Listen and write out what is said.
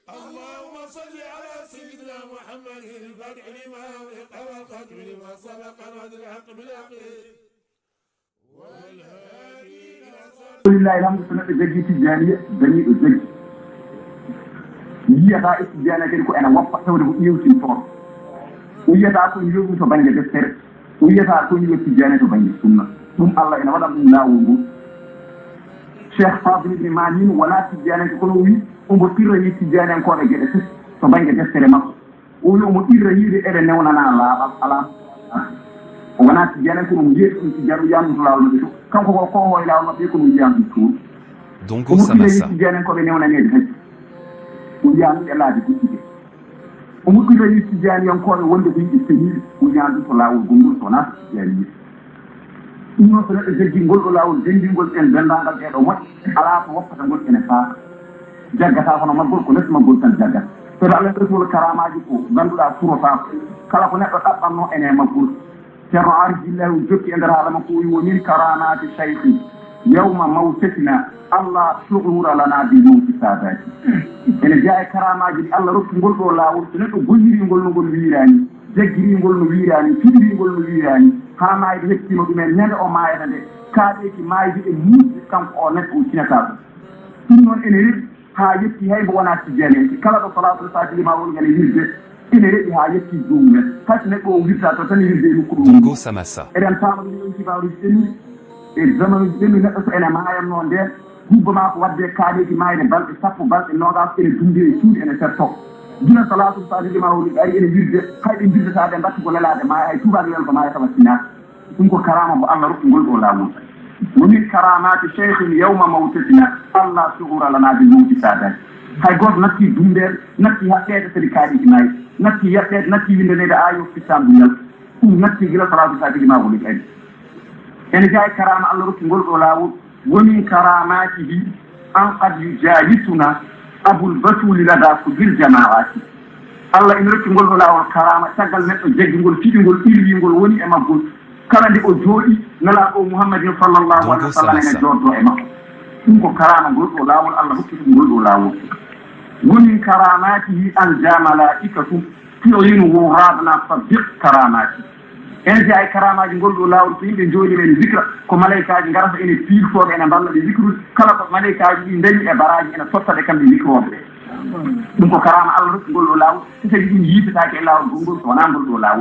اللهم صل على سيدنا محمد الفاتح لما أغلق والخاتم لما سبق الهدي الحق بالحق والهادي إلى صراط لله الحمد سنة جدي تجانية بني الزج يدا استجانة كده أنا وفق سوى يوتي صور ويدا كل يوم تبين جسر ويدا كل يوم تجانة تبين السنة ثم الله إن ولا من لا وجود شيخ فاضل بن مالين ولا تجانة كلوي ومطير يتجانة كونه جسر تبين جسر ما ويومطير يري إلى نونا على wana tijana ko mu yesu tijaru yam lawlo do kanko ko hoy lawlo be ko mu yam tout Dongo Samassa tijana ko be newna ne de mu yam e laadi ko tije o mu ko yi tijana yon ko wonde ko yi tini mu yam to lawol gongol to na yari no so de jingol do lawol dendingol en dandangal e do mo ala ko woppata gol ene fa jaggata kono magol ko nesma gol tan jaggat to Allah rasul karamaji ko ganduda suro fa kala ko neddo dabbanno ene magol كما عرج الله وجبت عند هذا مقوي ومن كرامات الشيخ يوم موتتنا الله شغور لنا بالموت ساداتي إن جاء كرامات الله رب نقول له لا ورسنته غيري نقول ويراني جغري نقول ويراني فيري نقول ويراني ها ما يدكي مدمن نال او ما يدande kaadeki maaydi e muudi kanko o nekko uccinataako ɗum noon ene reɗi haa yetti hay mo wonaa tijjani kala ɗo salatul fatiri ma woni ngane wirde ene reɗi haa yetti jumumen kasi neɗɗo o wirta to tan wirde e nokku ɗum Dongo Samassa eɗen paama ɗum ɗon kibaruji ɗenni e zamanuji ɗenni neɗɗo so ene maayatno nden gubba ma ko wadde kaaɗeji maayde balɗe sappo balɗe nogas ene dundi e cuuɗi ene setto gila salatul fatiri ma woni ari ene wirde hayɗe wirdetade mbatti ko lelaade ma hay tubaɓe wel ko maayata wassinaka ɗum ko karama mo Allah rokkugol ɗo laawol ومن كرامات شيخ يوم موتتنا الله شغور لنا بالموت سادات hay goto natti dumber natti haqqede tadi kaadi nayi natti yaqqede natti windede ayo fitambu yal ɗum natti gila salatu fatigi ma woni kadi ene jaay karama Allah rokki ngol ɗo lawol woni karamatihi an qad yujalisuna abul batuli lada fujil jamaati Allah ina rokki ngol ɗo lawol karama tagal neɗɗo jaggi ngol fiɗigol irwingol woni e maggol kala nde o jooɗi nalaaɗo muhammadin sallllahu alih wa sallam ene jooɗɗo e makko ɗum ko karama ngol ɗo laawol Allah hokki ɗum ngol ɗo laawol woni karamatihi an ja malaikatu tu'inu wuradna sadiq karamati ene je ay karamaji ngol ɗo laawol so yimɓe jooɗi men zicra ko malaikaji garata ene piirtoɓe ene mballa ɓe zicrude kala ko malaikaji ɗi dañi e baraji ene tottaɓe kamɓe zicroɓe ɗum ko karama Allah hokki ngol ɗo laawol so tawi ɗum yiitetaake e laawol gongol so wona ngol ɗo laawol